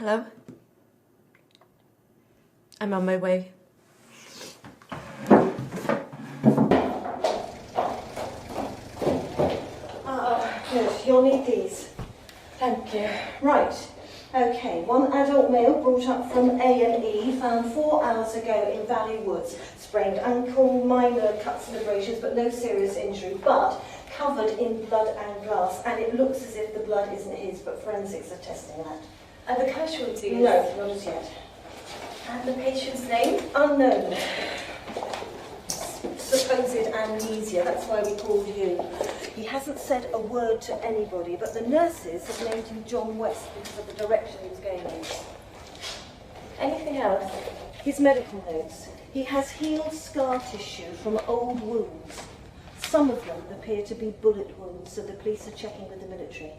Hello? I'm on my way. Good. You'll need these. Thank you. Right. Okay. One adult male brought up from A&E, found 4 hours ago in Valley Woods. Sprained ankle, minor cuts and abrasions, but no serious injury. But covered in blood and glass, and it looks as if the blood isn't his, but forensics are testing that. Are the casualties? No, not as yet. And the patient's name? Unknown. Supposed amnesia, that's why we called you. He hasn't said a word to anybody, but the nurses have named him John West because of the direction he was going in. Anything else? His medical notes. He has healed scar tissue from old wounds. Some of them appear to be bullet wounds, so the police are checking with the military.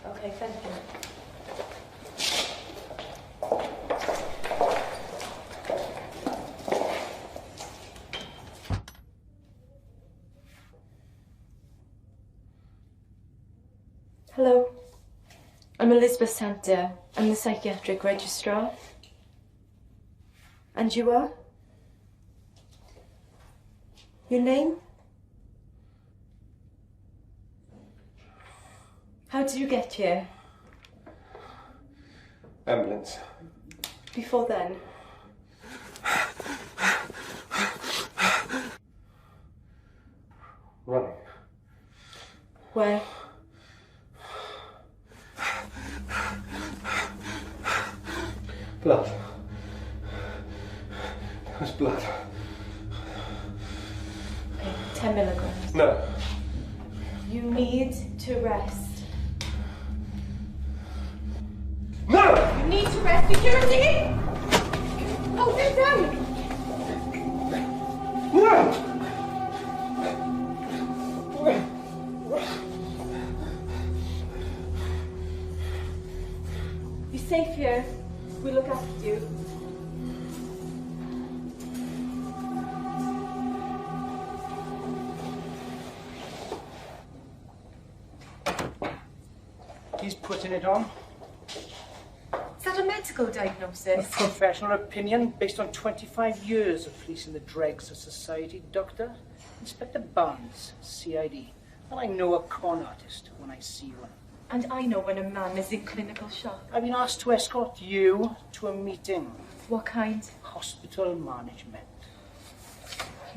Okay, thank you. Hello. I'm Elizabeth Santa. I'm the psychiatric registrar. And you are? Your name? How did you get here? Ambulance. Before then? Running. Where? Blood. There's blood. Okay, 10 milligrams. No. You need to rest. No! You need to rest. Security! Hold him down! No! You're safe here. We look after you. He's putting it on. Is that a medical A diagnosis? professional opinion based on 25 years of policing the dregs of society, Doctor. Inspector Barnes, CID. Well, I know a con artist when I see one. And I know when a man is in clinical shock. I've been asked to escort you to a meeting. What kind? Hospital management.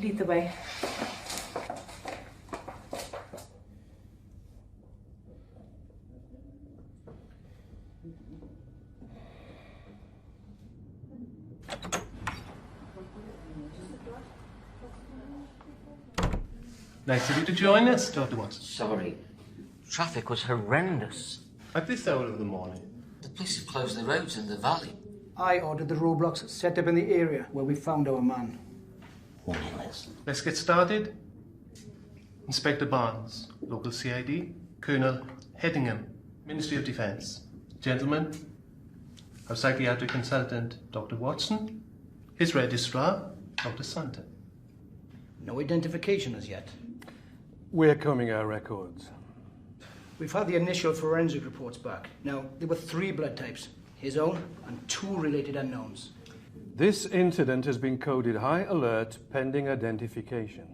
Lead the way. Nice of you to join us, Dr. Watson. Sorry. Traffic was horrendous. At this hour of the morning. The police have closed the roads in the valley. I ordered the roadblocks set up in the area where we found our man. Meaningless. Let's get started. Inspector Barnes, local CID. Colonel Headingham, Ministry of Defence. Gentlemen, our psychiatric consultant, Dr. Watson. His registrar, Dr. Santa. No identification as yet. We're combing our records. We've had the initial forensic reports back. Now, there were 3 blood types. His own and 2 related unknowns. This incident has been coded high alert pending identification.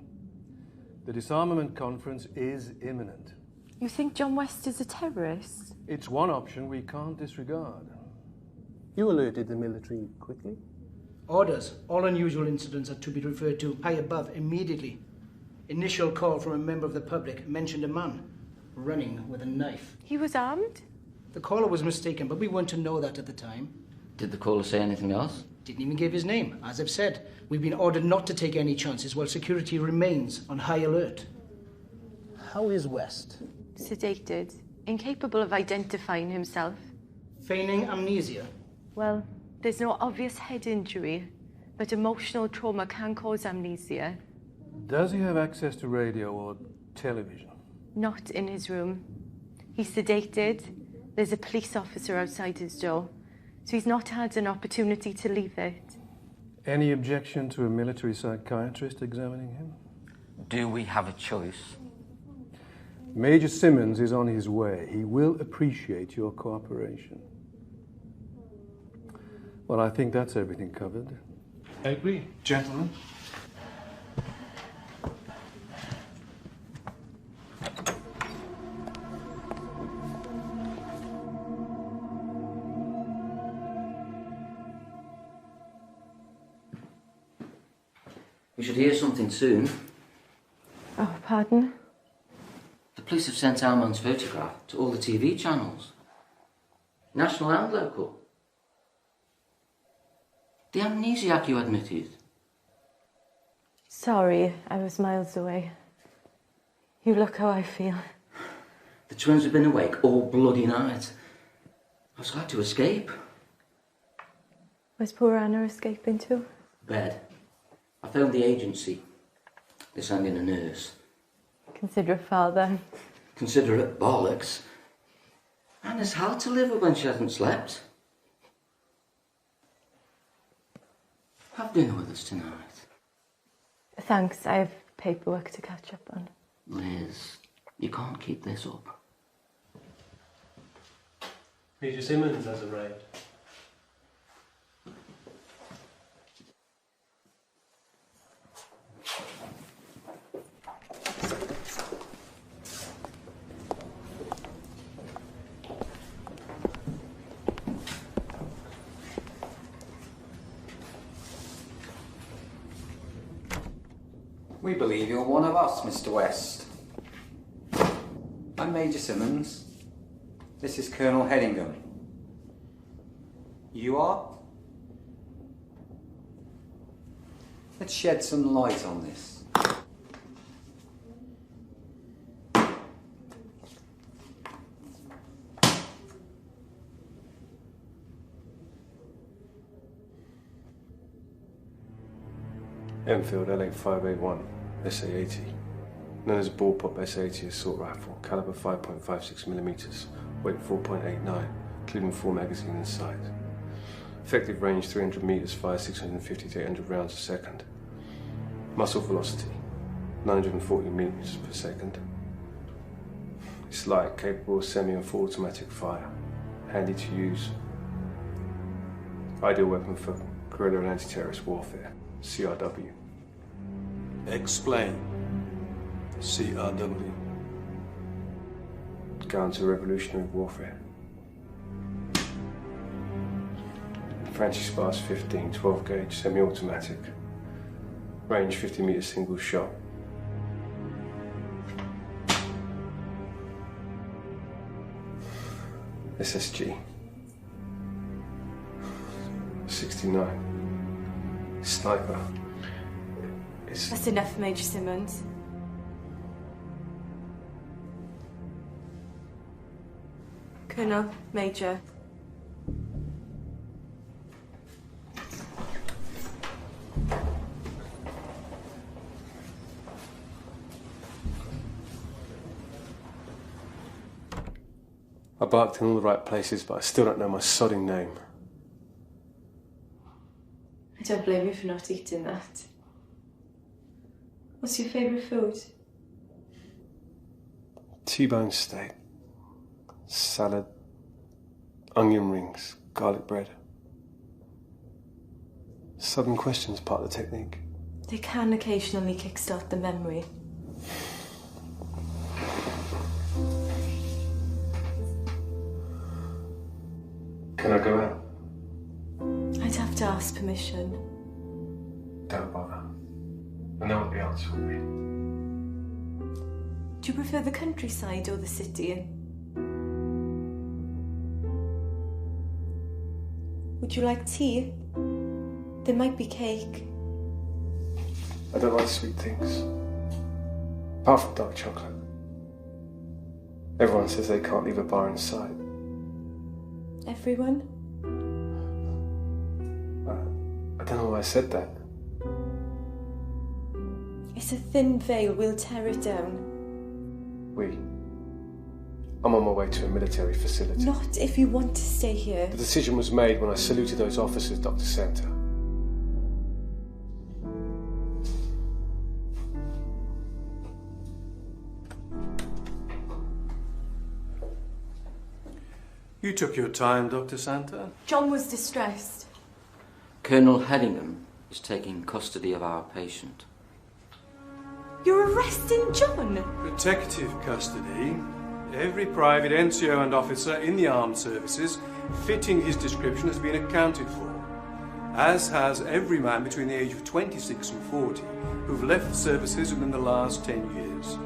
The disarmament conference is imminent. You think John West is a terrorist? It's one option we can't disregard. You alerted the military quickly? Orders. All unusual incidents are to be referred to high above immediately. Initial call from a member of the public mentioned a man running with a knife. He was armed? The caller was mistaken, but we weren't to know that at the time. Did the caller say anything else? Didn't even give his name. As I've said, we've been ordered not to take any chances while security remains on high alert. How is West? Sedated. Incapable of identifying himself. Feigning amnesia. Well, there's no obvious head injury, but emotional trauma can cause amnesia. Does he have access to radio or television? Not in his room. He's sedated. There's a police officer outside his door, so he's not had an opportunity to leave it. Any objection to a military psychiatrist examining him? Do we have a choice? Major Simmons is on his way. He will appreciate your cooperation. Well, I think that's everything covered. I agree. Gentlemen. We should hear something soon. Oh, pardon? The police have sent our man's photograph to all the TV channels. National and local. The amnesiac you admitted. Sorry, I was miles away. You look how I feel. The twins have been awake all bloody night. I was glad to escape. Where's poor Anna escaping to? Bed. I phoned the agency. They sent in a nurse. Considerate father. Considerate bollocks. Anna's hard to live with when she hasn't slept. Have dinner with us tonight. Thanks, I have paperwork to catch up on. Liz, you can't keep this up. Major Simmons has arrived. We believe you're one of us, Mr. West. I'm Major Simmons. This is Colonel Headingham. You are? Let's shed some light on this. Enfield LA581, SA-80. Known as a bullpup SA-80 assault rifle, caliber 5.56mm, weight 4.89, including 4 magazines inside. Effective range 300 meters, fire 650 to 800 rounds a second. Muzzle velocity 940 meters per second. It's light, capable of semi and full automatic fire, handy to use. Ideal weapon for guerrilla and anti-terrorist warfare, CRW. Explain. CRW. Counter-revolutionary warfare. Francis Spars 15, 12 gauge, semi-automatic. Range 50 meters, single shot. SSG. 69. Sniper. That's enough, Major Simmons. Colonel, Major. I barked in all the right places, but I still don't know my sodding name. I don't blame you for not eating that. What's your favourite food? T-bone steak, salad, onion rings, garlic bread. Sudden questions part of the technique. They can occasionally kickstart the memory. Can I go out? I'd have to ask permission. Don't bother. I know what the answer will be. Do you prefer the countryside or the city? Would you like tea? There might be cake. I don't like sweet things. Apart from dark chocolate. Everyone says they can't leave a bar in sight. Everyone? I don't know why I said that. It's a thin veil, we'll tear it down. I'm on my way to a military facility. Not if you want to stay here. The decision was made when I saluted those officers, Dr. Santa. You took your time, Dr. Santa. John was distressed. Colonel Hedingham is taking custody of our patient. You're arresting John? Protective custody. Every private, NCO and officer in the armed services fitting his description has been accounted for, as has every man between the age of 26 and 40 who've left services within the last 10 years.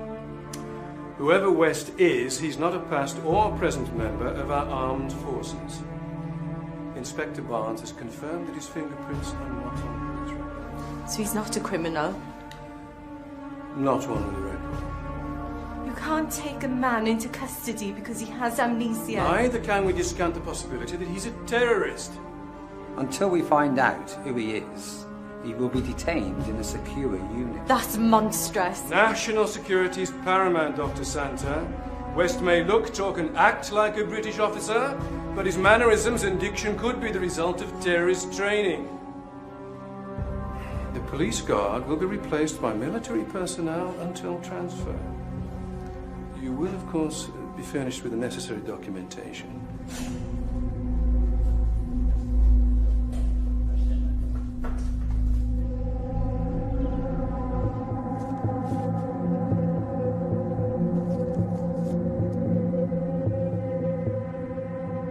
Whoever West is, he's not a past or present member of our armed forces. Inspector Barnes has confirmed that his fingerprints are not on his record. So he's not a criminal? Not one on the record. You can't take a man into custody because he has amnesia. Neither can we discount the possibility that he's a terrorist. Until we find out who he is, he will be detained in a secure unit. That's monstrous. National security is paramount, Dr. Santa. West may look, talk and act like a British officer, but his mannerisms and diction could be the result of terrorist training. The police guard will be replaced by military personnel until transfer. You will, of course, be furnished with the necessary documentation.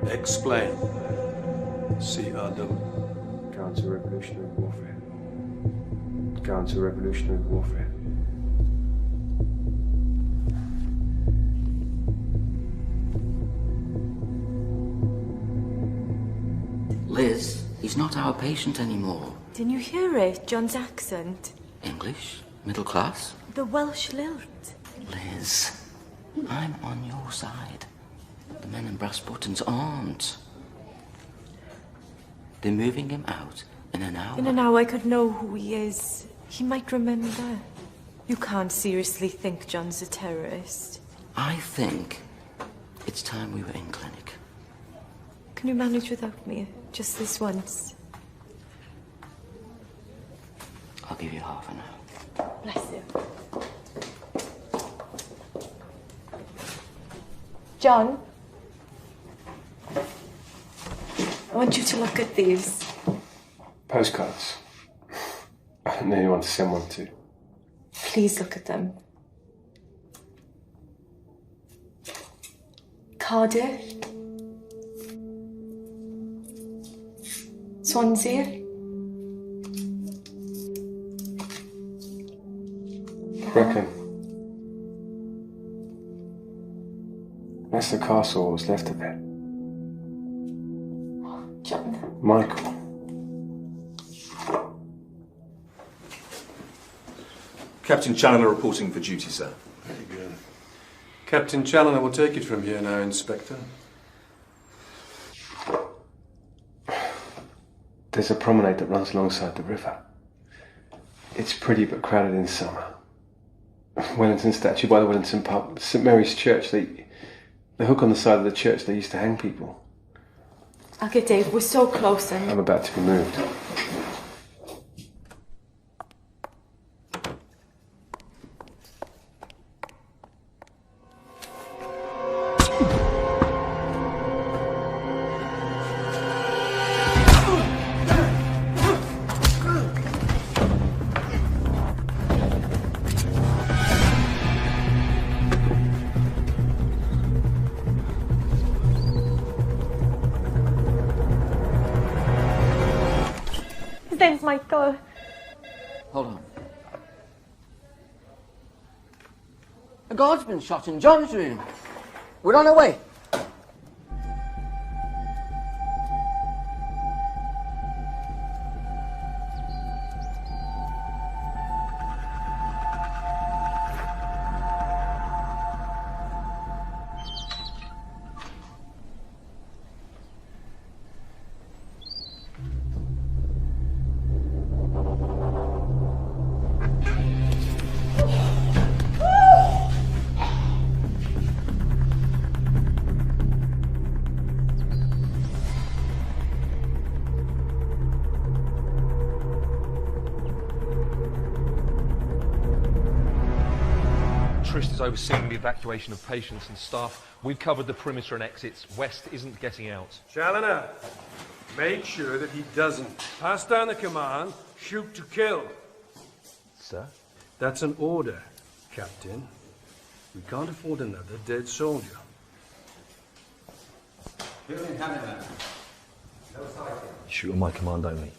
Explain. CRW. Counter-revolutionary warfare. Counter-revolutionary warfare. Liz, he's not our patient anymore. Didn't you hear it? John's accent. English? Middle class? The Welsh lilt. Liz, I'm on your side. The men in brass buttons aren't. They're moving him out in an hour. In an hour I could know who he is. He might remember. You can't seriously think John's a terrorist. I think it's time we were in clinic. Can you manage without me? Just this once? I'll give you half an hour. Bless you. John? I want you to look at these. Postcards. I don't know anyone to send one to. Please look at them. Cardiff. Swansea. Brecon. That's the castle, what's left of it. John. Michael. Captain Challoner reporting for duty, sir. Very good. Captain Challoner will take it from here now, Inspector. There's a promenade that runs alongside the river. It's pretty but crowded in summer. Wellington statue by the Wellington pub. St Mary's Church, the hook on the side of the church they used to hang people. Okay, Dave, we're so close and... I'm about to be moved. Michael. Hold on. A guard's been shot in John's room. We're on our way. Is overseeing the evacuation of patients and staff. We've covered the perimeter and exits. West isn't getting out. Challoner, Make sure that he doesn't. Pass down the command, shoot to kill. Sir? That's an order, Captain. We can't afford another dead soldier. Shoot on my command only.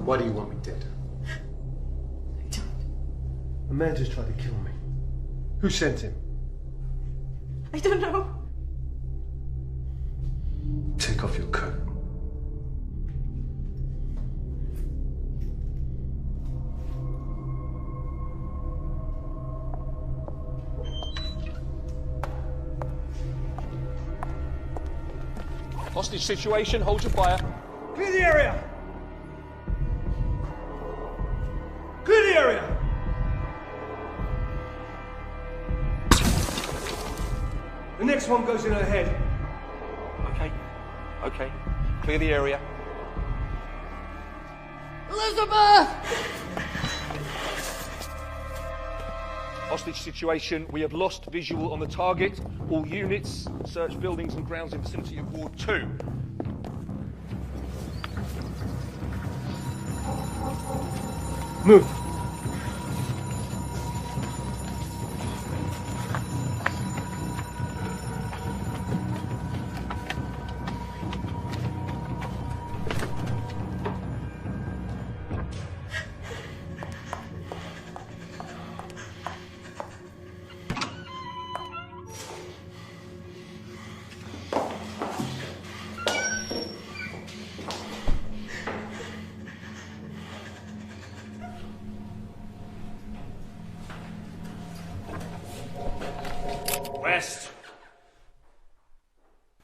Why do you want me dead? I don't. A man just tried to kill me. Who sent him? I don't know. Take off your coat. Hostage situation, hold your fire. Clear the area! Clear the area! The next one goes in her head. Okay. Okay. Clear the area. Elizabeth! Hostage situation. We have lost visual on the target. All units, search buildings and grounds in vicinity of Ward 2. Move. West.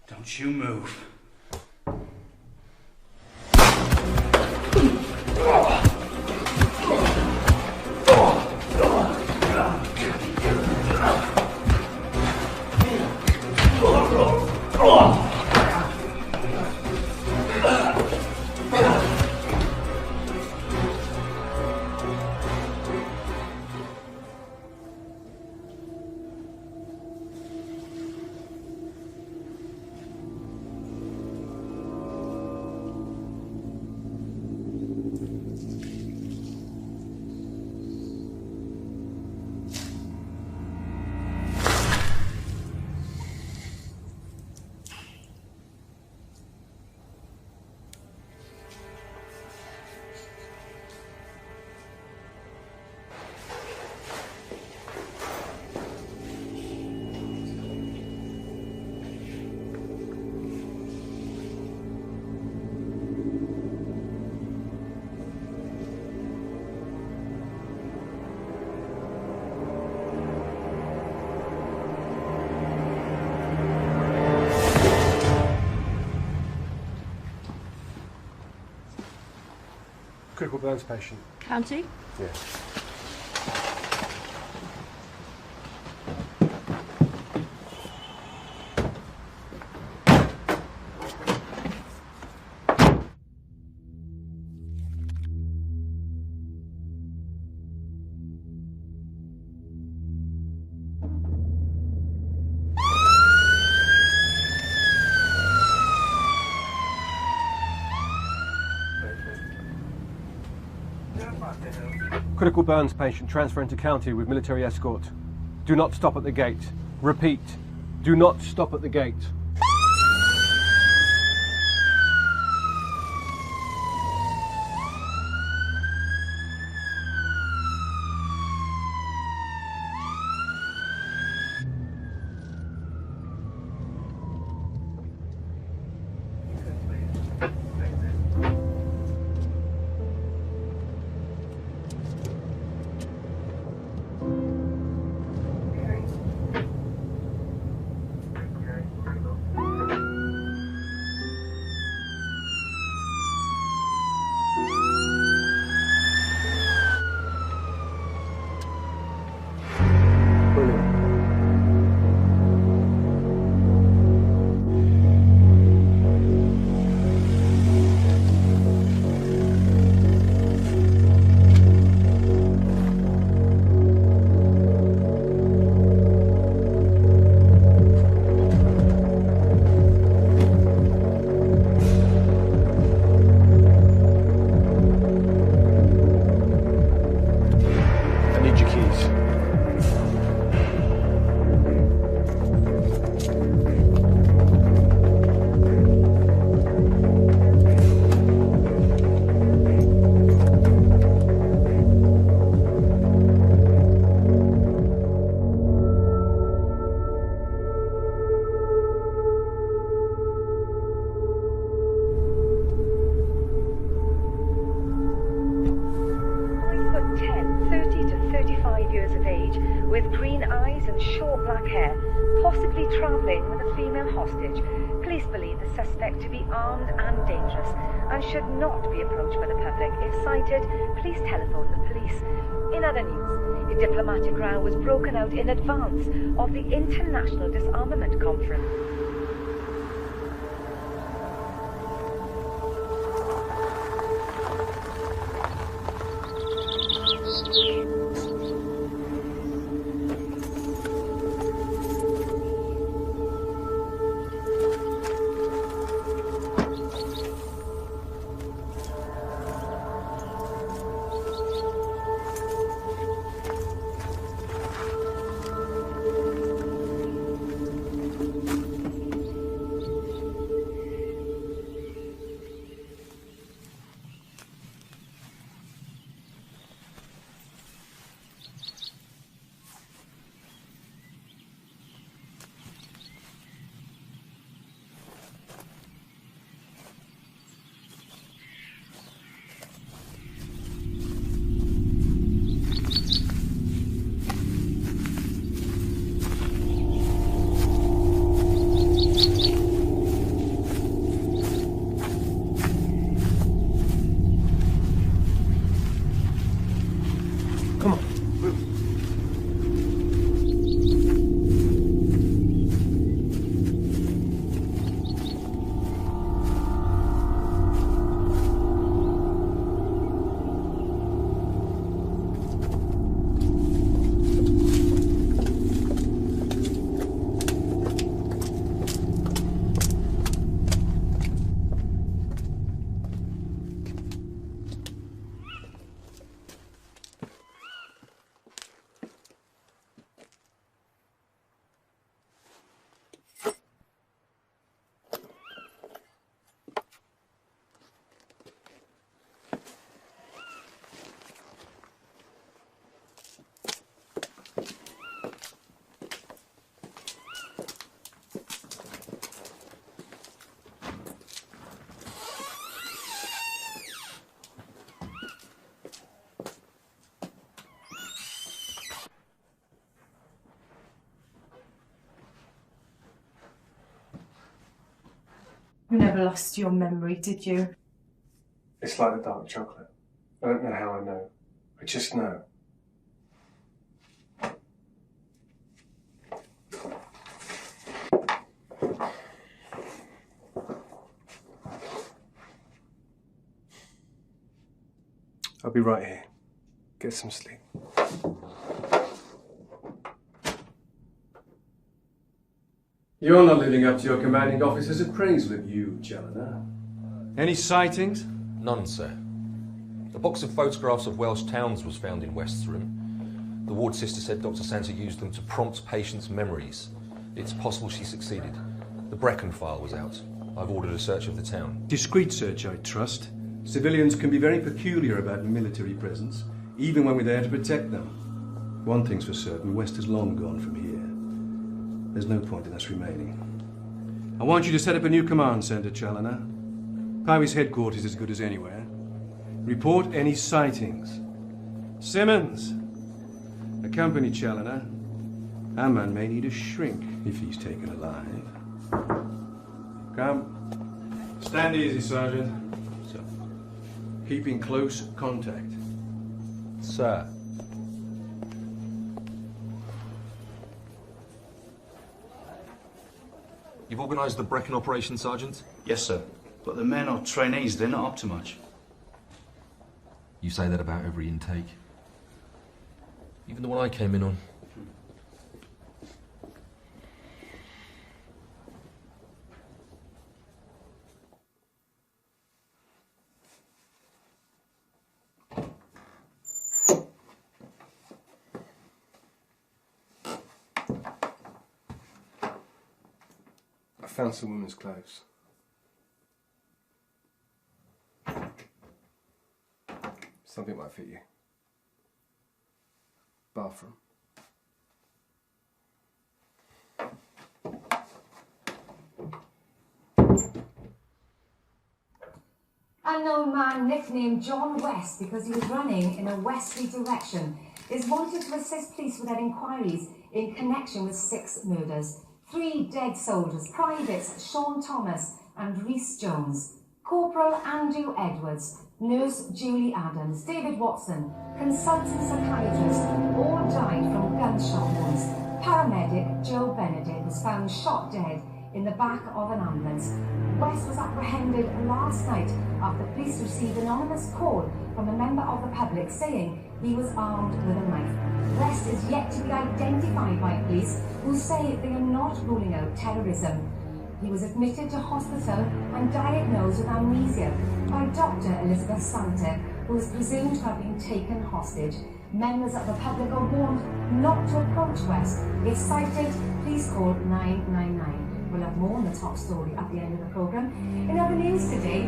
Don't you move. Critical burns patient. County? Yeah. Critical burns patient transferring to county with military escort. Do not stop at the gate. Repeat, do not stop at the gate. with green eyes and short black hair, possibly travelling with a female hostage. Police believe the suspect to be armed and dangerous and should not be approached by the public. If sighted, please telephone the police. In other news, a diplomatic row was broken out in advance of the International Disarmament Conference. You never lost your memory, did you? It's like the dark chocolate. I don't know how I know. I just know. I'll be right here. Get some sleep. You're not living up to your commanding officer's appraisal of you, Challoner. Any sightings? None, sir. A box of photographs of Welsh towns was found in West's room. The ward sister said Dr. Santa used them to prompt patients' memories. It's possible she succeeded. The Brecon file was out. I've ordered a search of the town. Discreet search, I trust. Civilians can be very peculiar about military presence, even when we're there to protect them. One thing's for certain, West is long gone from here. There's no point in us remaining. I want you to set up a new command centre, Challoner. Highway's headquarters is as good as anywhere. Report any sightings. Simmons, accompany Challoner. Our man may need a shrink if he's taken alive. Come. Stand easy, Sergeant. Sir. Keep in close contact. Sir. You've organised the Brecon operation, Sergeant? Yes, sir. But the men are trainees, they're not up to much. You say that about every intake. Even the one I came in on. I found some women's clothes. Something might fit you. Bathroom. Unknown man nicknamed John West because he was running in a westerly direction. is wanted to assist police with their inquiries in connection with 6 murders. 3 dead soldiers, Privates Sean Thomas and Rhys Jones, Corporal Andrew Edwards, Nurse Julie Adams, David Watson, consultant psychiatrist, all died from gunshot wounds. Paramedic Joe Benedict was found shot dead in the back of an ambulance. West was apprehended last night after police received an anonymous call from a member of the public saying he was armed with a knife. West is yet to be identified by police, who say they are not ruling out terrorism. He was admitted to hospital and diagnosed with amnesia by Dr. Elizabeth Santa, who is presumed to have been taken hostage. Members of the public are warned not to approach West. If sighted, please call 999. We'll have more on the top story at the end of the programme. In other news today,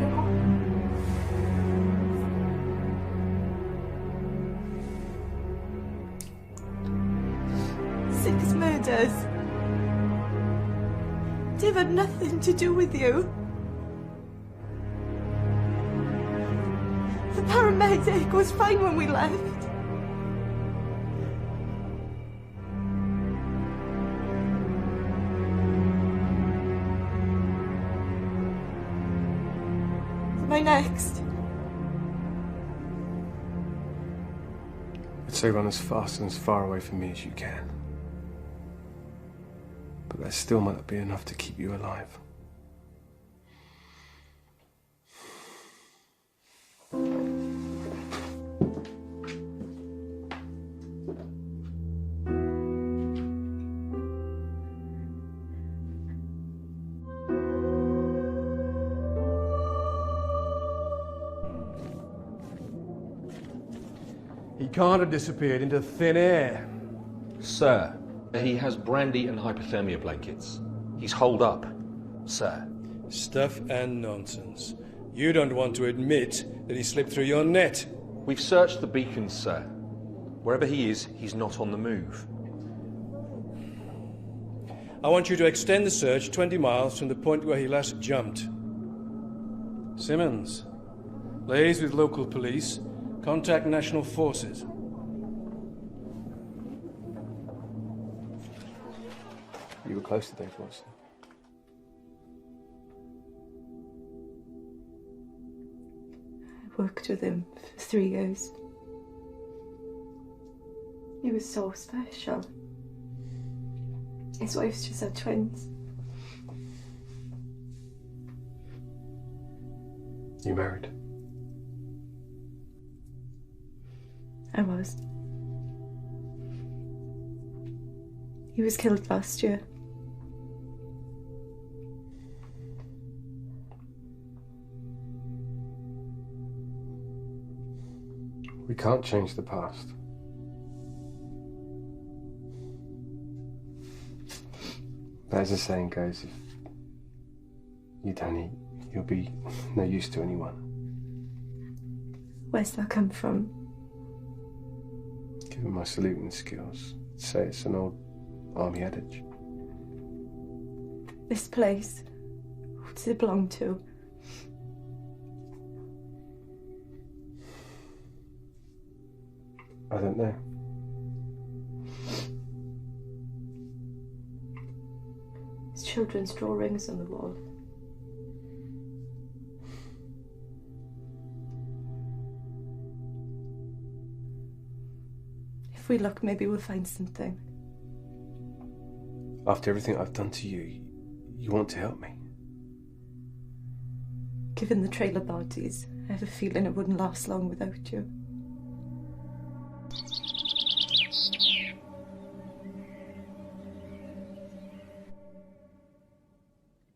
Six murders. They've had nothing to do with you. The paramedic was fine when we left. Am I next? I'd say run as fast and as far away from me as you can. But that still might not be enough to keep you alive. He can't have disappeared into thin air. Sir, he has brandy and hypothermia blankets. He's holed up, sir. Stuff and nonsense. You don't want to admit that he slipped through your net. We've searched the beacons, sir. Wherever he is, he's not on the move. I want you to extend the search 20 miles from the point where he last jumped. Simmons, liaise with local police. Contact national forces. You were close to Dave Watson. I worked with him for 3 years. He was so special. His wife's just had twins. You married? I was. He was killed last year. We can't change the past. But as the saying goes, if you don't eat, you'll be no use to anyone. Where's that come from? Given my saluting skills, I'd say it's an old army adage. This place, who does it belong to? I don't know. There's children's drawings on the wall. If we look, maybe we'll find something. After everything I've done to you, you want to help me? Given the trailer bodies, I have a feeling it wouldn't last long without you.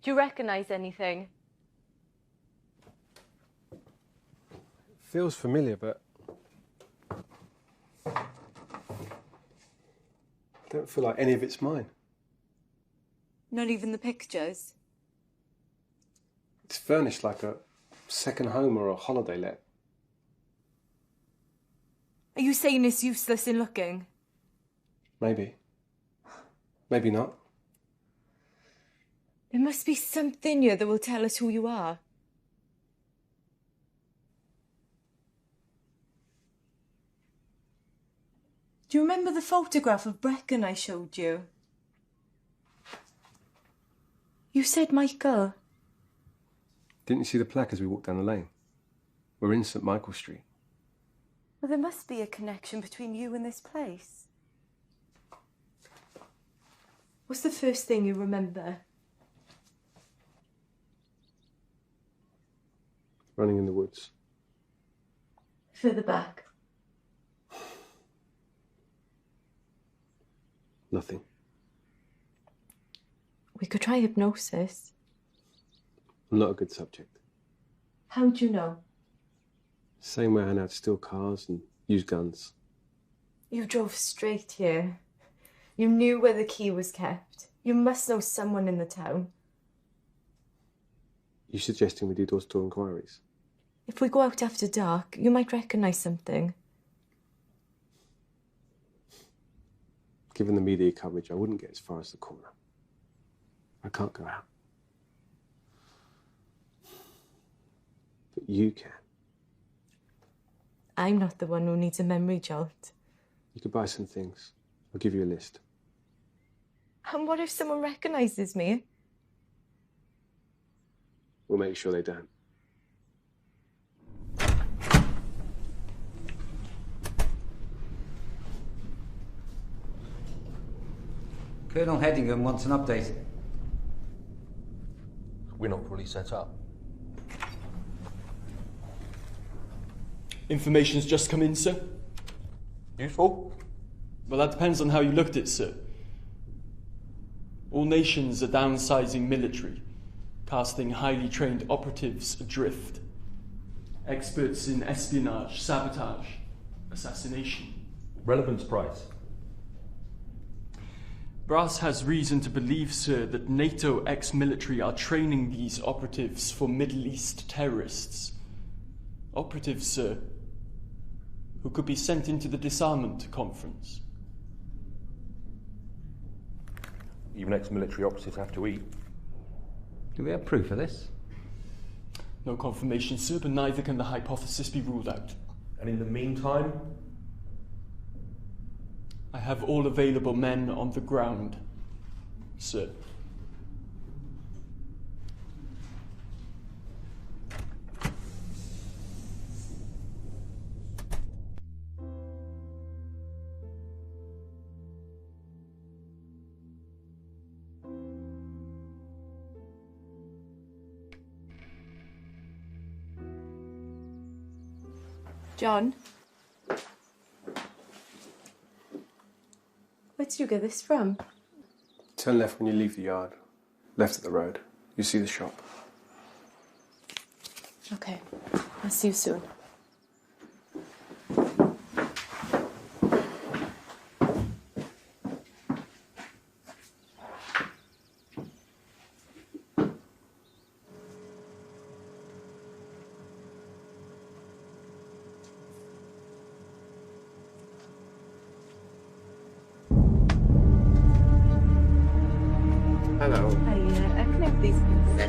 Do you recognise anything? Feels familiar, but I don't feel like any of it's mine. Not even the pictures? It's furnished like a second home or a holiday let. Are you saying it's useless in looking? Maybe. Maybe not. There must be something here that will tell us who you are. Do you remember the photograph of Brecon I showed you? You said Michael. Didn't you see the plaque as we walked down the lane? We're in St Michael Street. Well, there must be a connection between you and this place. What's the first thing you remember? Running in the woods. Further back. Nothing. We could try hypnosis. I'm not a good subject. How do you know? Same way I know how to steal cars and use guns. You drove straight here. You knew where the key was kept. You must know someone in the town. You suggesting we do door-to-door inquiries? If we go out after dark, you might recognise something. Given the media coverage, I wouldn't get as far as the corner. I can't go out. But you can. I'm not the one who needs a memory jolt. You could buy some things. I'll give you a list. And what if someone recognises me? We'll make sure they don't. Colonel Headingham wants an update. We're not fully set up. Information's just come in, sir. Useful? Well, that depends on how you looked at it, sir. All nations are downsizing military, casting highly trained operatives adrift. Experts in espionage, sabotage, assassination. Relevance price. Brass has reason to believe, sir, that NATO ex-military are training these operatives for Middle East terrorists. Operatives, sir, who could be sent into the disarmament conference. Even ex-military operatives have to eat. Do we have proof of this? No confirmation, sir, but neither can the hypothesis be ruled out. And in the meantime? I have all available men on the ground, sir. John? Where did you get this from? Turn left when you leave the yard. Left at the road. You see the shop. Okay, I'll see you soon. Hello. Hi, can I have these, please?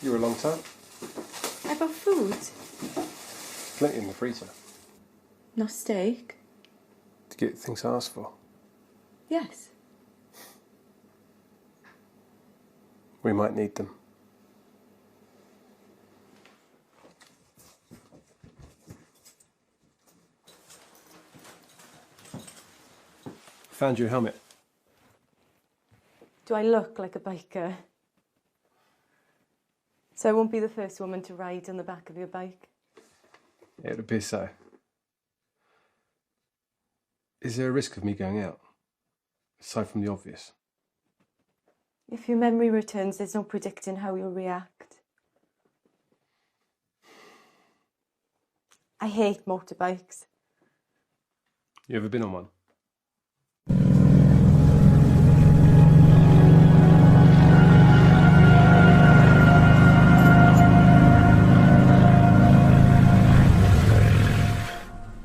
You were a long time. I bought food. Plenty in the freezer. No steak? To get things I asked for. Yes. We might need them. Found your helmet. Do I look like a biker? So I won't be the first woman to ride on the back of your bike? It would appear so. Is there a risk of me going out? Aside from the obvious. If your memory returns, there's no predicting how you'll react. I hate motorbikes. You ever been on one?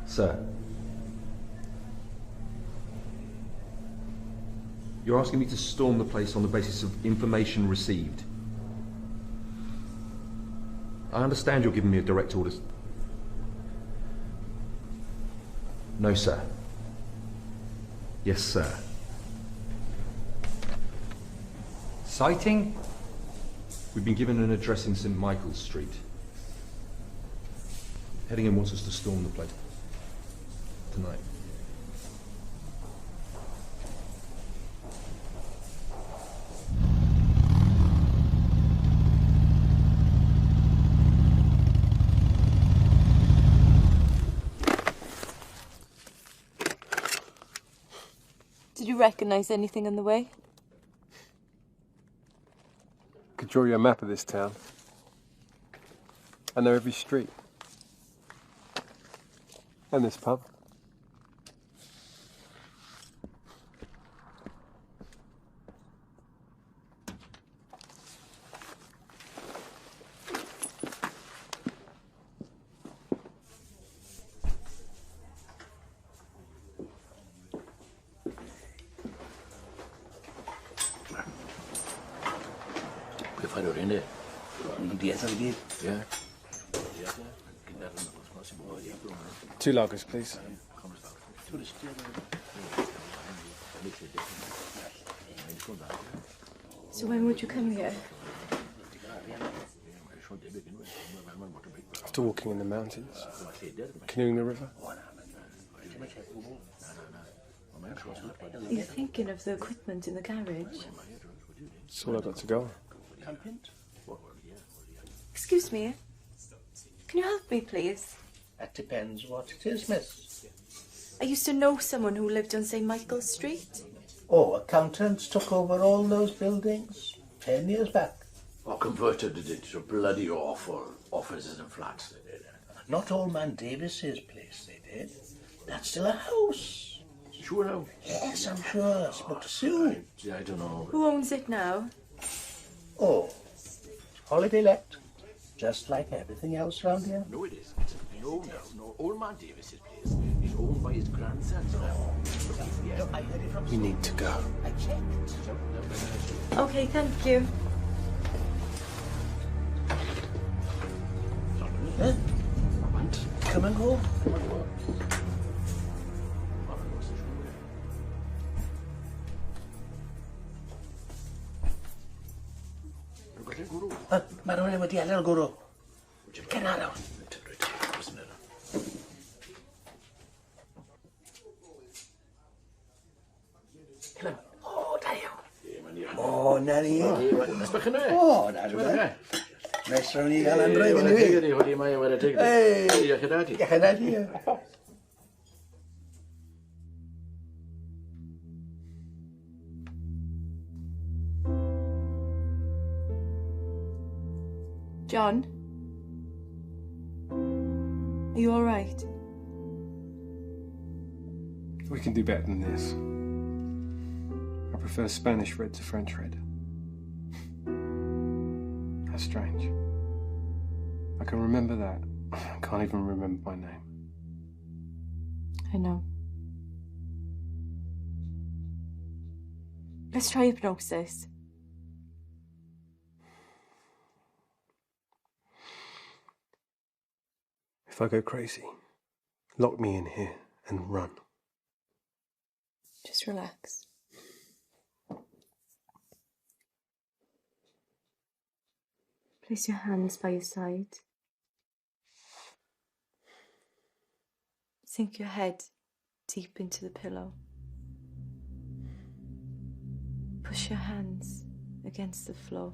Sir. You're asking me to storm the place on the basis of information received. I understand you're giving me a direct order. No, sir. Yes, sir. Sighting? We've been given an address in St. Michael's Street. Headingham wants us to storm the place tonight. Did you recognise anything on the way? Could draw you a map of this town. I know every street. And this pub. Yeah. 2 lagers, please. So when would you come here? After walking in the mountains, canoeing the river. Are you thinking of the equipment in the garage? That's all I've got to go on. Excuse me. Can you help me, please? That depends what it is, miss. I used to know someone who lived on St. Michael's Street. Oh, accountants took over all those buildings 10 years back. Or converted it into bloody awful offices and flats, they did. Not Old Man Davis's place, they did. That's still a house. Sure now? Yes, I'm sure. I spoke to Sue. I don't know. Who owns it now? Oh, holiday let. Just like everything else around here. No, it isn't. No. Old Man Davis's place is owned by his grandsons now. Yeah, I heard it from We need to go. I checked. Okay, thank you. Huh? Come and go. Mae rhywun wedi adael gwrw. Gen ar nawr. O, da iawn. O, na ni. Nes bych yna? O, na rhywbeth. Nes rhawn ni gael andref yn fi. Hwdi mae wedi teglu. Ei. Diolch yn dadi. Diolch yn dadi. John? Are you all right? We can do better than this. I prefer Spanish red to French red. How strange. I can remember that. I can't even remember my name. I know. Let's try hypnosis. If I go crazy, lock me in here and run. Just relax. Place your hands by your side. Sink your head deep into the pillow. Push your hands against the floor.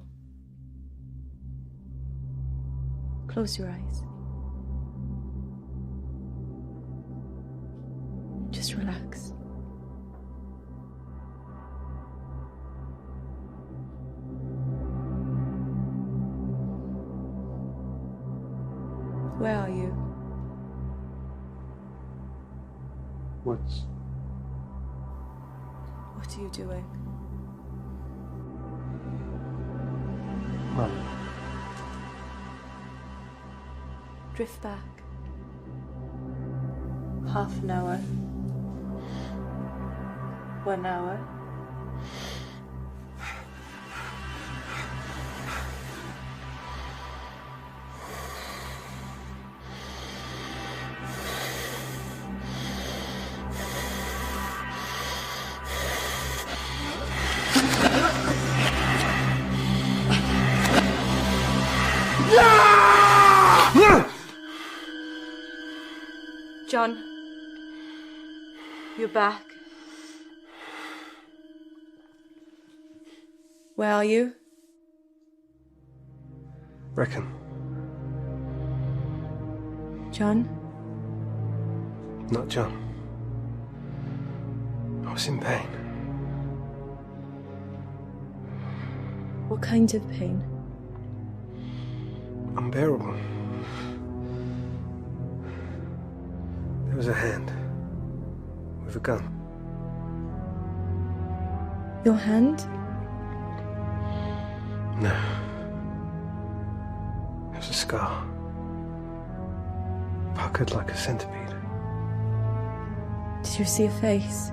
Close your eyes. Just relax. Where are you? Woods. What are you doing? Mum. Drift back. Half an hour. 1 hour. John, you're back. Where are you? Reckon. John? Not John. I was in pain. What kind of pain? Unbearable. There was a hand with a gun. Your hand? No. It was a scar. Puckered like a centipede. Did you see a face?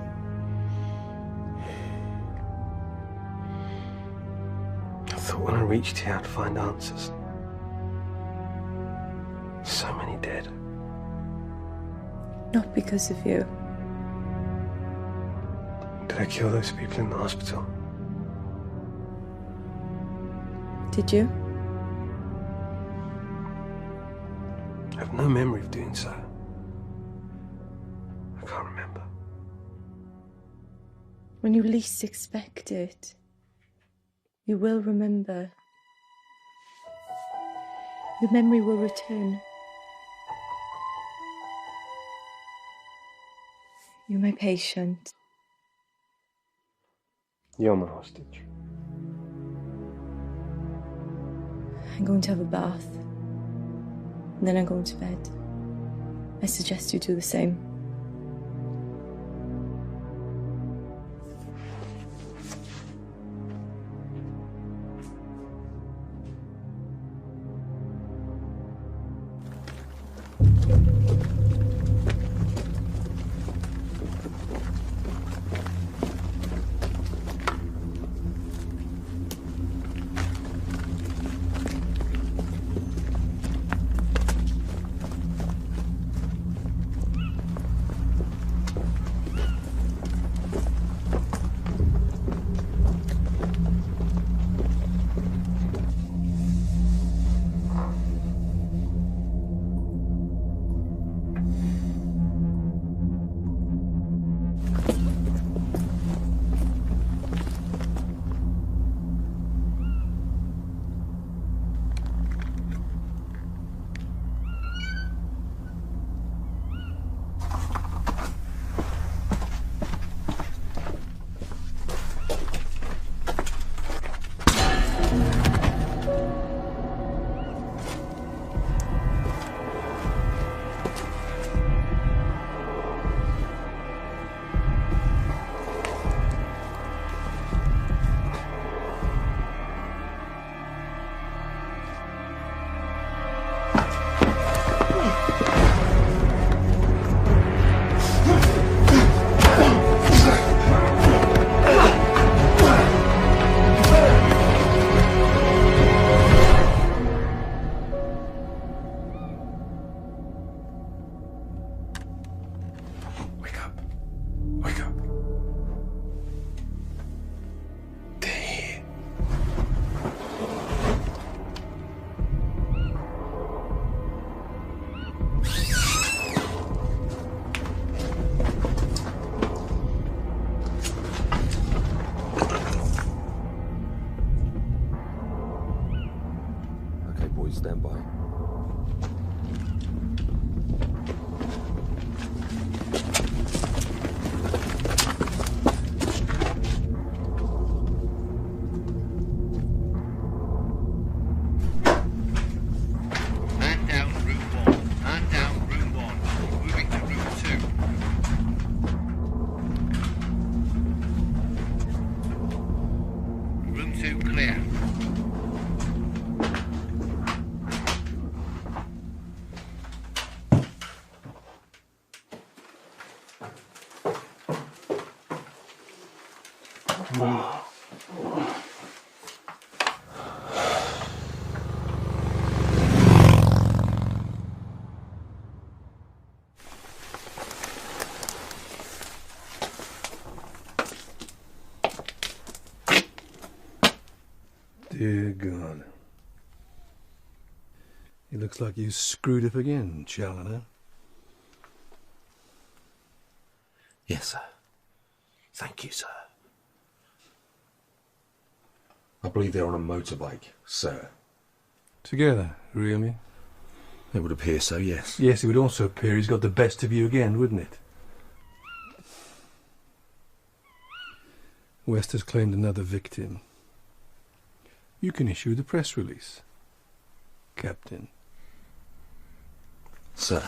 I thought when I reached here I'd find answers. So many dead. Not because of you. Did I kill those people in the hospital? Did you? I have no memory of doing so. I can't remember. When you least expect it, you will remember. Your memory will return. You're my patient. You're my hostage. I'm going to have a bath. And then I'm going to bed. I suggest you do the same. Dear God. It looks like you screwed up again, Challoner. Yes, sir. Thank you, sir. I believe they're on a motorbike, sir. Together, really? It would appear so, yes. Yes, it would also appear he's got the best of you again, wouldn't it? West has claimed another victim. You can issue the press release, Captain. Sir.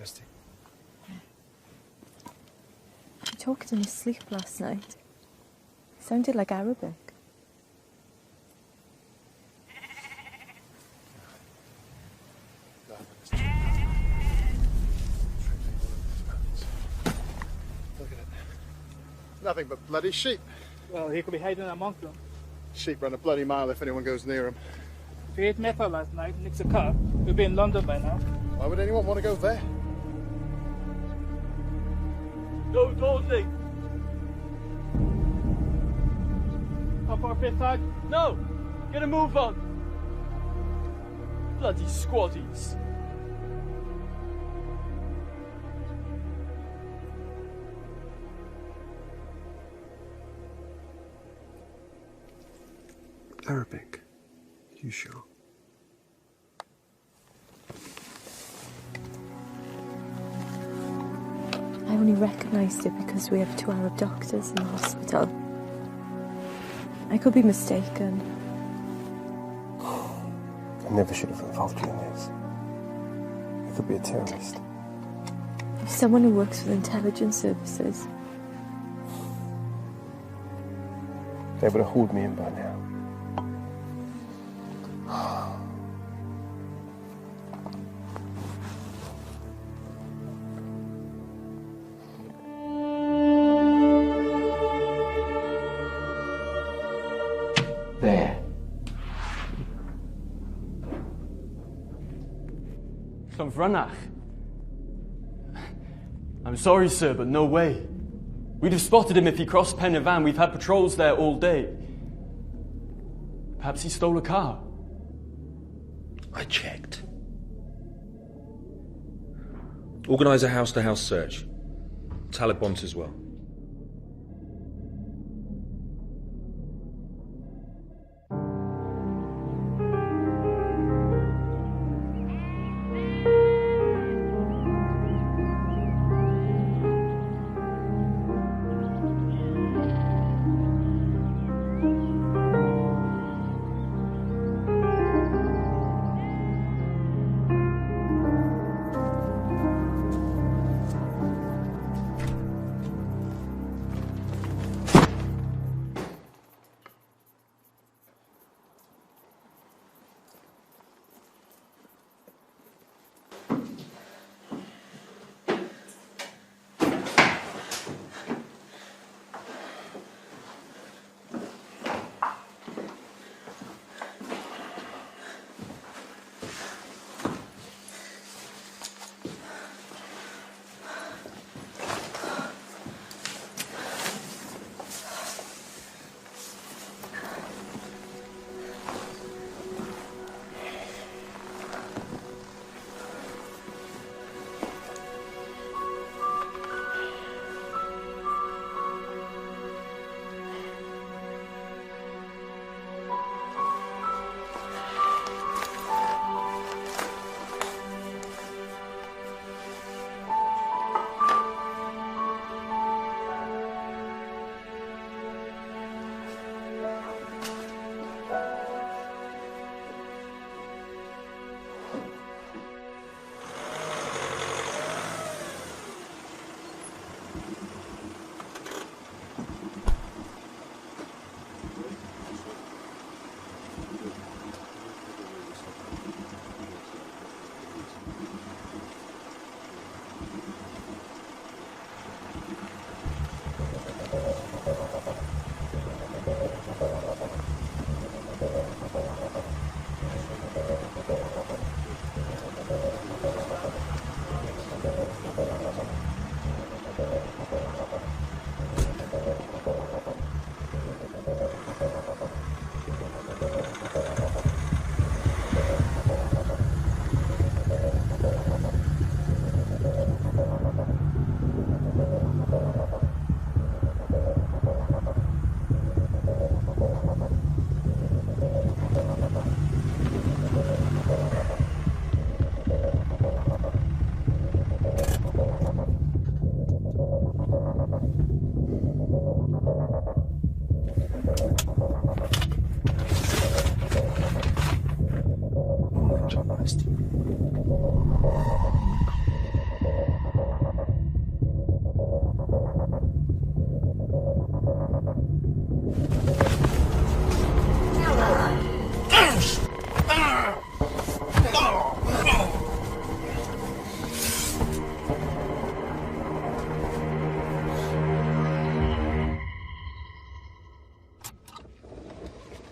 Thirsty. He talked in his sleep last night. It sounded like Arabic. Look at it. Nothing but bloody sheep. Well, he could be hiding amongst them. Sheep run a bloody mile if anyone goes near them. If he ate metal last night and nicks a car, we'll be in London by now. Why would anyone want to go there? Go, Dawsey! Up our fifth side? No! Get a move on! Bloody squaddies. Arabic. You sure? I only recognised it because we have 2 Arab doctors in the hospital. I could be mistaken. I never should have involved you in this. You could be a terrorist. If someone who works with intelligence services. They would have hauled me in by now. There. Llanfrynach. I'm sorry, sir, but no way. We'd have spotted him if he crossed Pen y Fan. We've had patrols there all day. Perhaps he stole a car. I checked. Organise a house-to-house search. Talibont as well.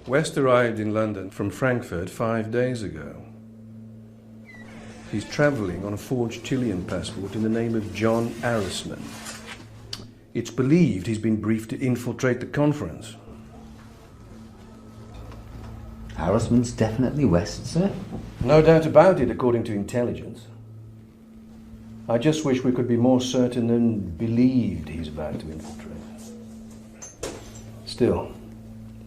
West arrived in London from Frankfurt 5 days ago. He's travelling on a forged Chilean passport in the name of John Arrisman. It's believed he's been briefed to infiltrate the conference. Arrisman's definitely West, sir? No doubt about it, according to intelligence. I just wish we could be more certain than believed he's about to infiltrate. Still,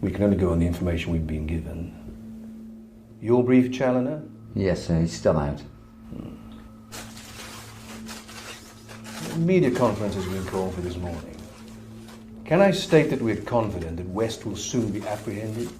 we can only go on the information we've been given. You'll brief Challoner? Yes, sir, he's still out. A media conference has been called for this morning. Can I state that we're confident that West will soon be apprehended?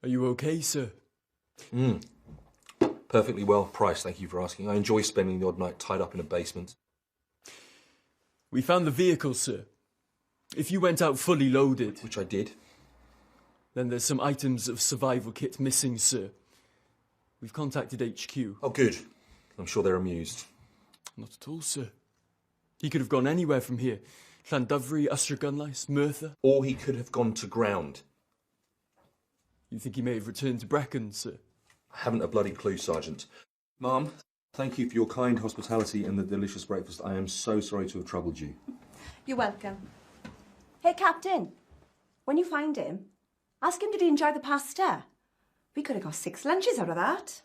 Are you okay, sir? Perfectly well priced, thank you for asking. I enjoy spending the odd night tied up in a basement. We found the vehicle, sir. If you went out fully loaded... Which I did. Then there's some items of survival kit missing, sir. We've contacted HQ. Oh, good. I'm sure they're amused. Not at all, sir. He could have gone anywhere from here. Llanddyfri, Ystrad, Merthyr. Or he could have gone to ground. You think he may have returned to Brecon, sir? I haven't a bloody clue, Sergeant. Ma'am, thank you for your kind hospitality and the delicious breakfast. I am so sorry to have troubled you. You're welcome. Hey, Captain, when you find him, ask him did he enjoy the pasta. We could have got 6 lunches out of that.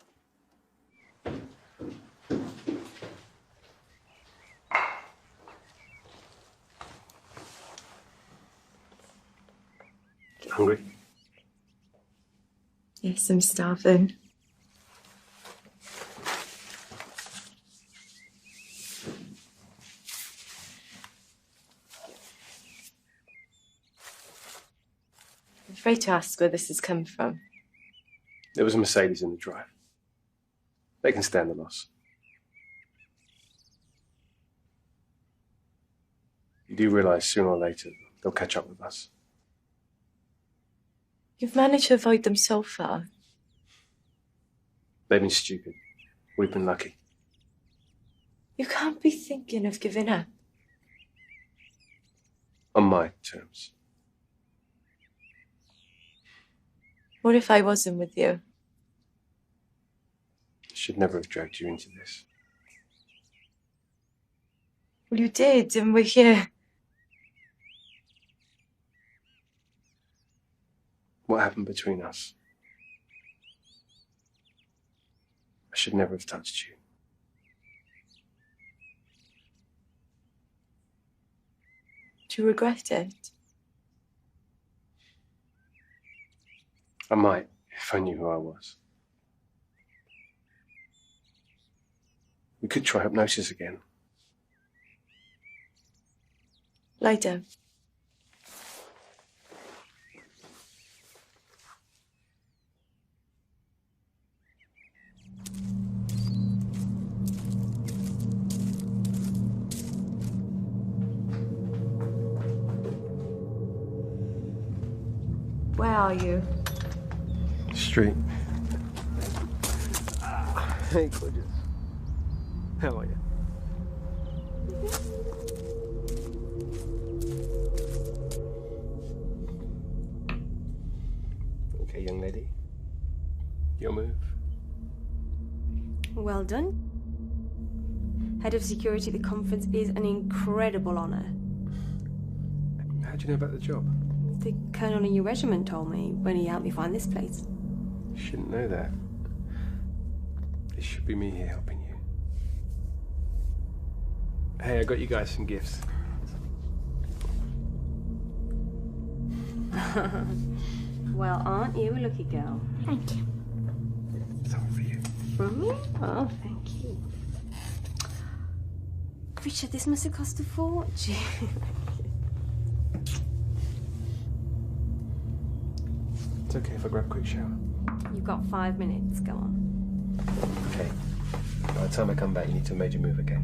Hungry? Yes, I'm starving. I'm afraid to ask where this has come from. There was a Mercedes in the drive. They can stand the loss. You do realise sooner or later they'll catch up with us. You've managed to avoid them so far. They've been stupid. We've been lucky. You can't be thinking of giving up. On my terms. What if I wasn't with you? I should never have dragged you into this. Well, you did, and we're here. What happened between us? I should never have touched you. Do you regret it? I might, if I knew who I was. We could try hypnosis again. Lie down. Where are you? Street. Hey, gorgeous. How are you? Okay, young lady. Your move. Well done. Head of security at the conference is an incredible honour. How do you know about the job? The colonel in your regiment told me when he helped me find this place. You shouldn't know that. It should be me here helping you. Hey, I got you guys some gifts. Well, aren't you a lucky girl? Thank you. Something for you. From me? Oh, thank you. Richard, this must have cost a fortune. It's okay if I grab a quick shower. You've got 5 minutes, go on. Okay. By the time I come back, you need to have made your move, okay?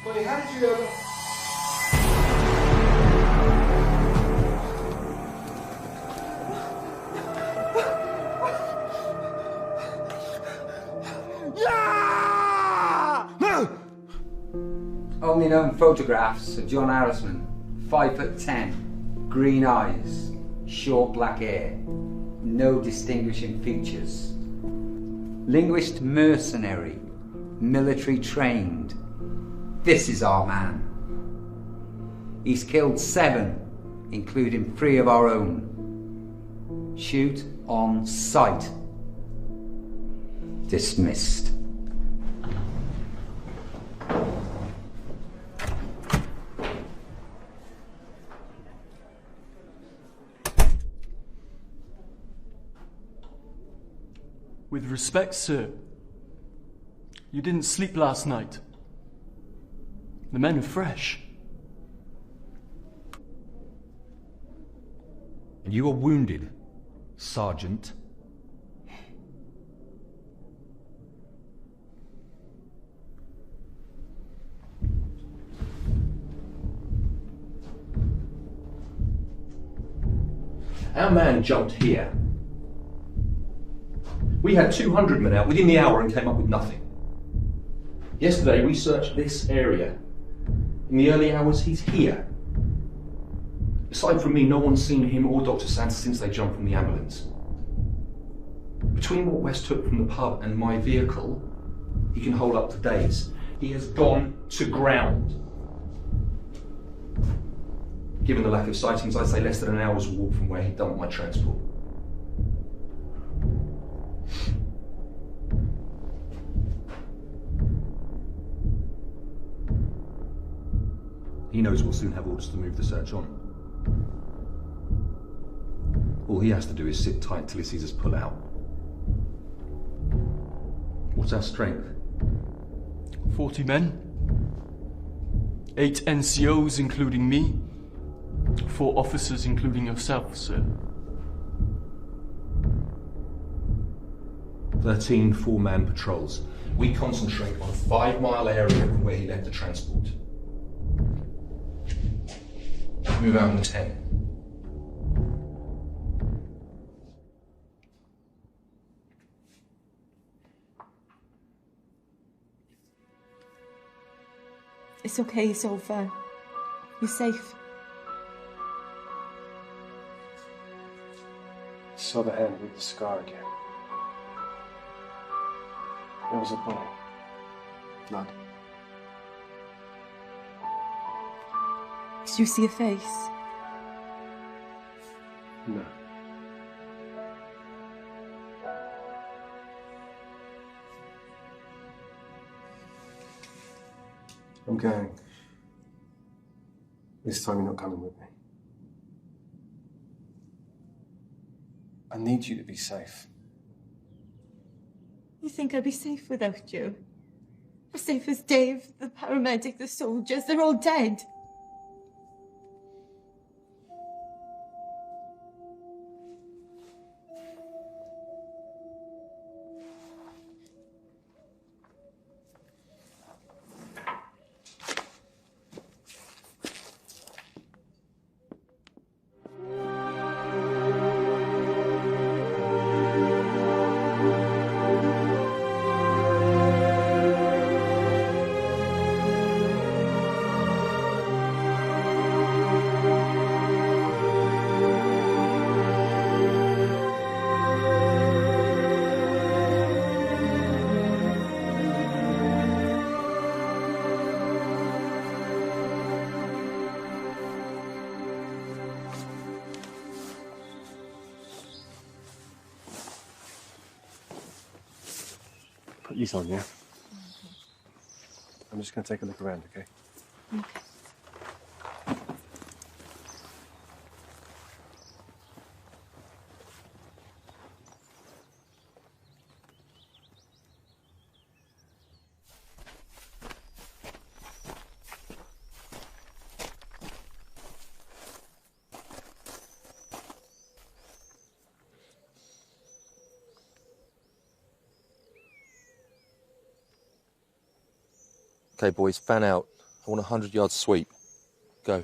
Bonnie, how did you know that? Only known photographs of John Harrisman, 5'10", green eyes, short black hair, no distinguishing features. Linguist mercenary, military trained. This is our man. He's killed 7, including 3 of our own. Shoot on sight. Dismissed. With respect, sir, you didn't sleep last night. The men are fresh. And you are wounded, Sergeant. Our man jumped here. We had 200 men out within the hour and came up with nothing. Yesterday we searched this area. In the early hours, he's here. Aside from me, no one's seen him or Dr. Sands since they jumped from the ambulance. Between what West took from the pub and my vehicle, he can hold up to days. He has gone to ground. Given the lack of sightings, I'd say less than an hour's walk from where he'd dumped my transport. He knows we'll soon have orders to move the search on. All he has to do is sit tight till he sees us pull out. What's our strength? 40 men. 8 NCOs, including me. 4 officers, including yourself, sir. 13 4-man patrols. We concentrate on a 5-mile area from where he left the transport. Move out in 10. It's okay, it's over. You're safe. I saw the hand with the scar again. There was a bullet. Blood. Did you see a face? No. I'm going. This time you're not coming with me. I need you to be safe. You think I'd be safe without you? As safe as Dave, the paramedic, the soldiers, they're all dead. Put these on, yeah? I'm just going to take a look around, okay? Okay. Okay, boys, fan out. I want a 100-yard sweep. Go.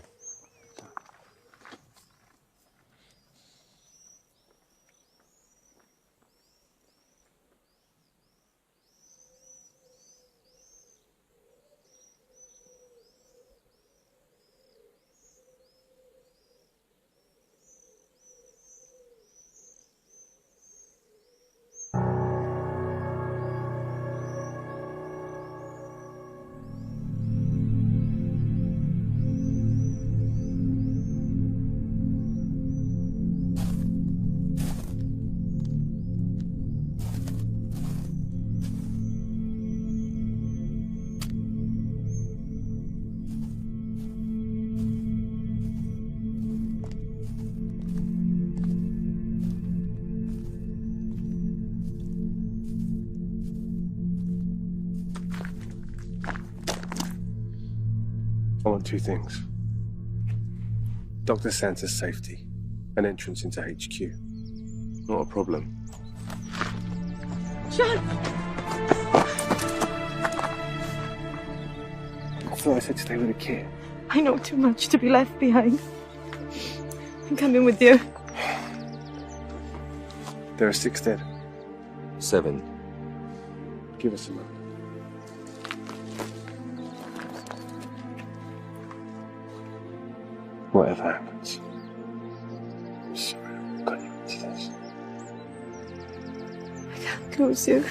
I want 2 things. Dr. Santa's safety, an entrance into HQ. Not a problem. John! I thought I said stay with the kid. I know too much to be left behind. I'm coming with you. There are 6 dead. 7. Give us a moment. Whatever happens, I'm sorry I got you into this. I can't lose you.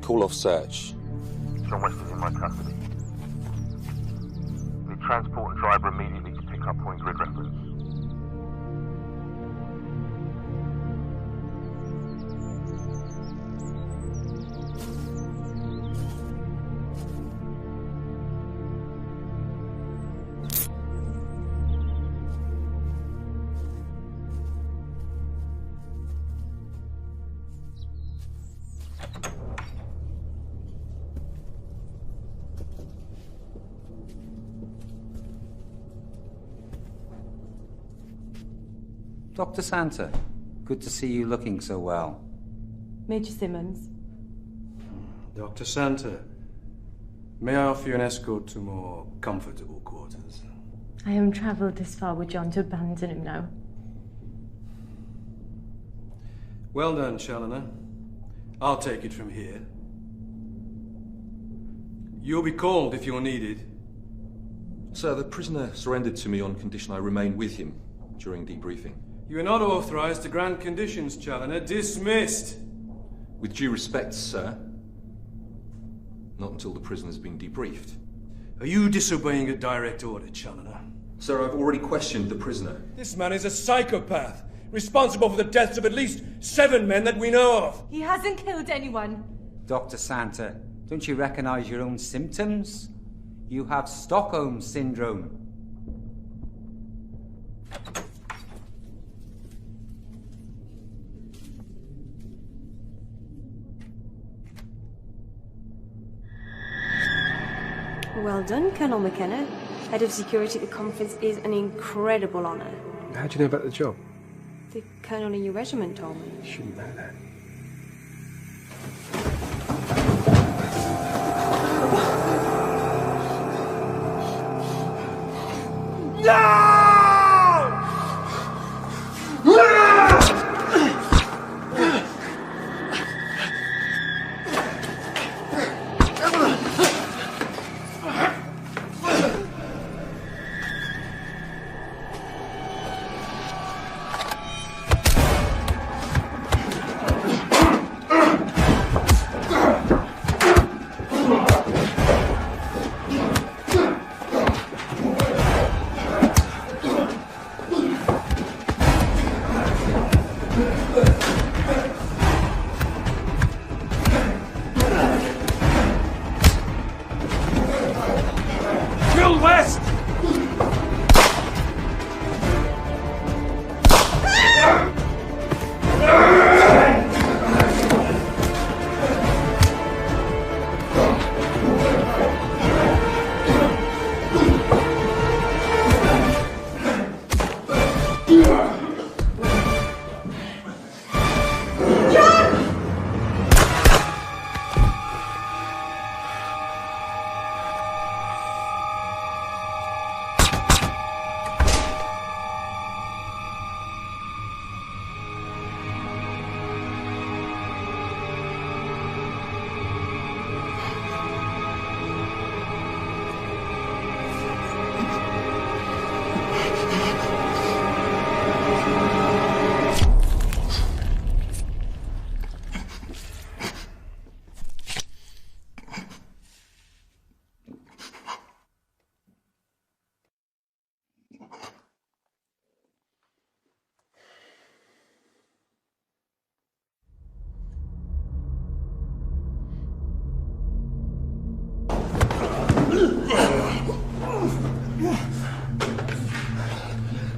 Call off search. John West is in my custody. Need transport and driver immediately to pick up point grid reference. Dr. Santa, good to see you looking so well. Major Simmons. Dr. Santa, may I offer you an escort to more comfortable quarters? I haven't travelled this far with John to abandon him now. Well done, Challoner. I'll take it from here. You'll be called if you're needed. Sir, the prisoner surrendered to me on condition I remain with him during debriefing. You are not authorised to grant conditions, Challoner. Dismissed! With due respect, sir. Not until the prisoner's been debriefed. Are you disobeying a direct order, Challoner? Sir, I've already questioned the prisoner. This man is a psychopath, responsible for the deaths of at least 7 men that we know of. He hasn't killed anyone. Dr. Santa, don't you recognise your own symptoms? You have Stockholm Syndrome. Well done, Colonel McKenna. Head of security at the conference is an incredible honour. How do you know about the job? The colonel in your regiment told me. You shouldn't know that.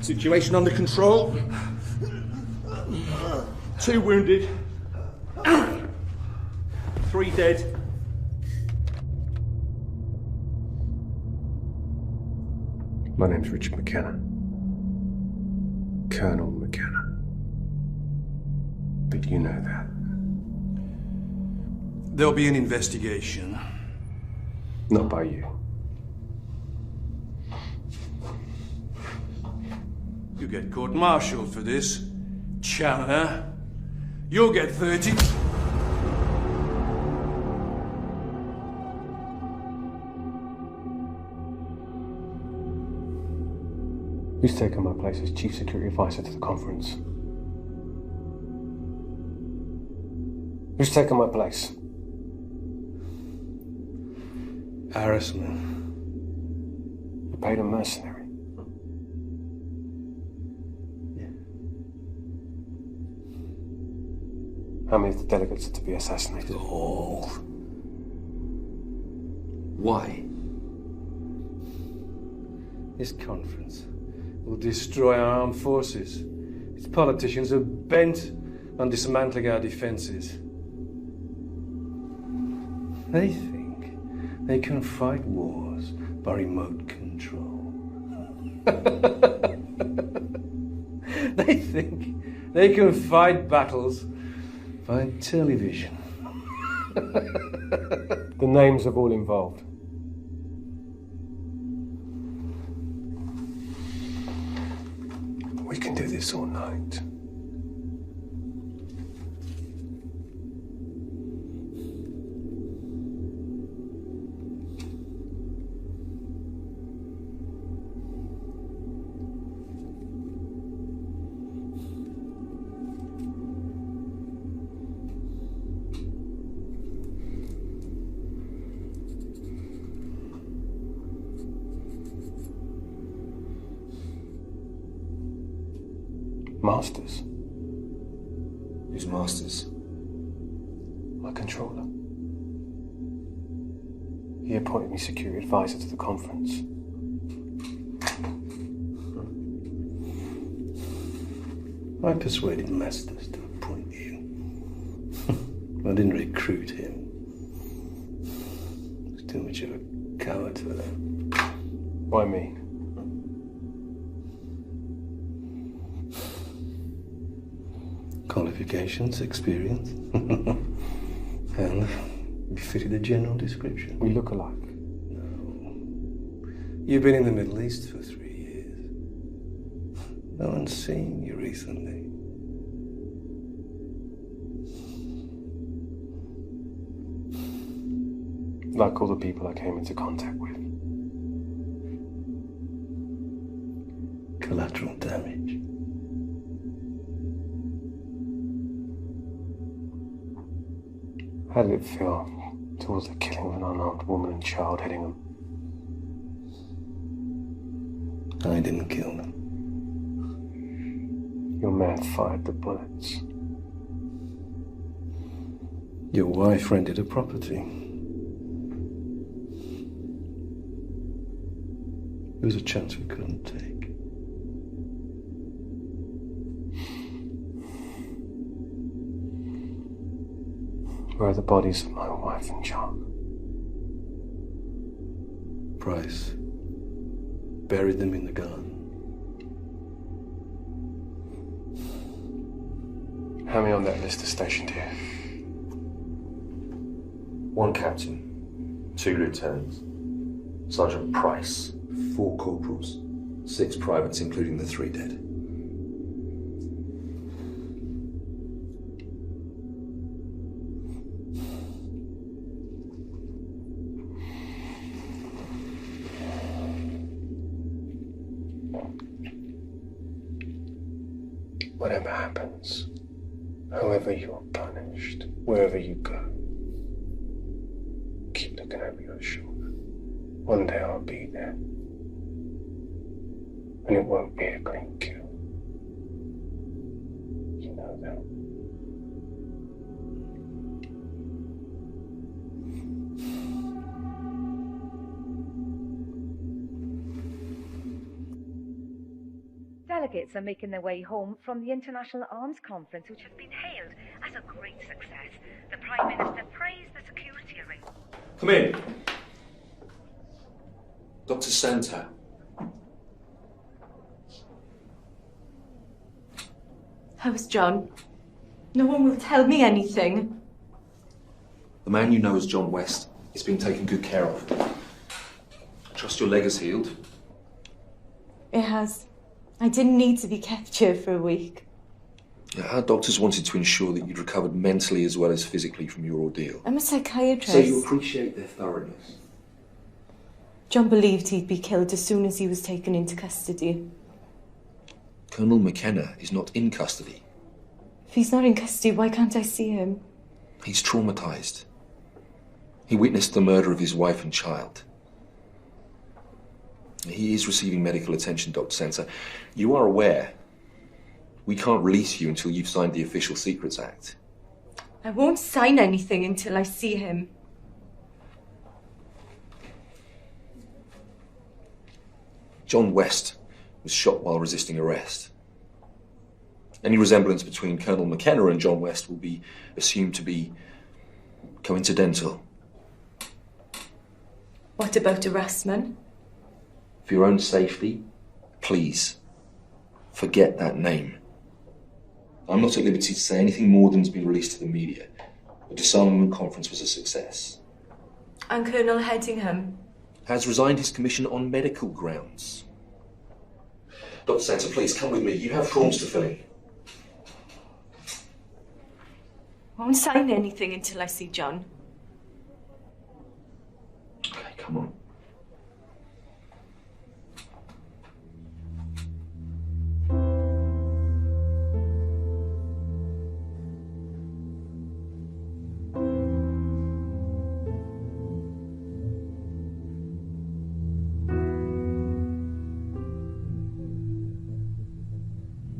Situation under control. 2 wounded. 3 dead. My name's Richard McKenna. Colonel McKenna. But you know that. There'll be an investigation. Not by you. You get court-martialed for this, Challoner. You'll get 30. Who's taken my place as Chief Security Advisor to the conference? Who's taken my place? Harassment. You paid a mercenary. How many of the delegates are to be assassinated? All. Why? This conference will destroy our armed forces. Its politicians are bent on dismantling our defences. They think they can fight wars by remote control. They think they can fight battles by television? The names of all involved. We can do this all night. Masters. Who's Masters? My controller. He appointed me security advisor to the conference. I persuaded Masters to appoint you. I didn't recruit him. He's too much of a coward for that. Why me? Qualifications, experience, and you fitted the general description. We look alike. No. You've been in the Middle East for 3 years. No one's seen you recently. Like all the people I came into contact with. Collateral damage. How did it feel towards the killing of an unarmed woman and child hitting them? I didn't kill them. Your man fired the bullets. Your wife rented a property. There was a chance we couldn't take. Where are the bodies of my wife and child? Price buried them in the garden. How many on that list are stationed here? 1 captain, 2 lieutenants, Sergeant Price, 4 corporals, 6 privates, including the 3 dead. Whatever happens, however you're punished, wherever you go, keep looking over your shoulder. One day I'll be there. And it won't be a clean kill. You know that. Delegates are making their way home from the International Arms Conference, which has been hailed as a great success. The Prime Minister praised the security arrangements. Come in. Dr. Santa. How's John? No one will tell me anything. The man you know as John West is being taken good care of. Trust your leg has healed. It has. I didn't need to be kept here for a week. Our doctors wanted to ensure that you'd recovered mentally as well as physically from your ordeal. I'm a psychiatrist. So you appreciate their thoroughness. John believed he'd be killed as soon as he was taken into custody. Colonel McKenna is not in custody. If he's not in custody, why can't I see him? He's traumatized. He witnessed the murder of his wife and child. He is receiving medical attention, Dr. Santa. You are aware we can't release you until you've signed the Official Secrets Act. I won't sign anything until I see him. John West was shot while resisting arrest. Any resemblance between Colonel McKenna and John West will be assumed to be coincidental. What about Erasmus? For your own safety, please, forget that name. I'm not at liberty to say anything more than has been released to the media. The disarmament conference was a success. And Colonel Headingham? Has resigned his commission on medical grounds. Dr. Sansa, please come with me. You have forms to fill in. I won't sign anything until I see John. Okay, come on.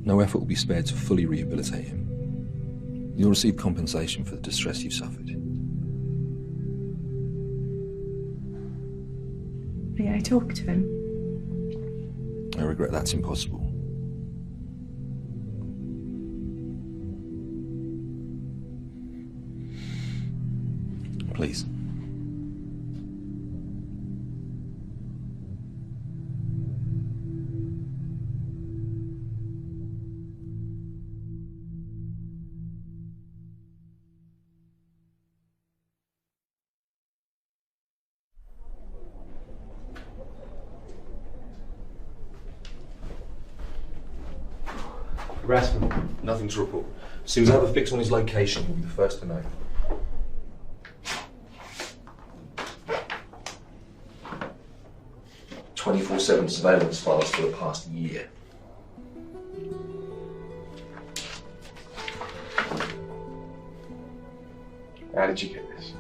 No effort will be spared to fully rehabilitate him. You'll receive compensation for the distress you've suffered. May I talk to him? I regret that's impossible. Please. Harassment. Nothing to report. As soon as I have a fix on his location, you'll be the first to know. "24/7 surveillance files for the past year." How did you get this?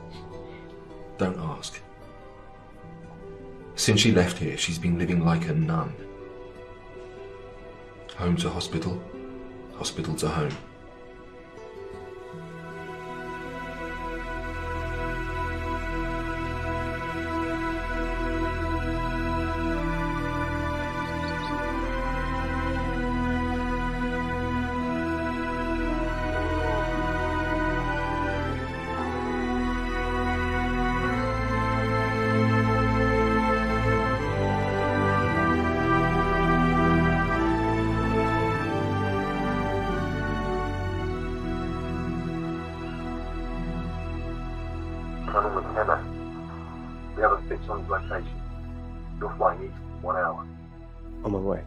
Don't ask. Since she left here, she's been living like a nun. Home to hospital, hospital to home. Colonel McKenna, we have a fix on his location. You're flying east in 1 hour. On my way.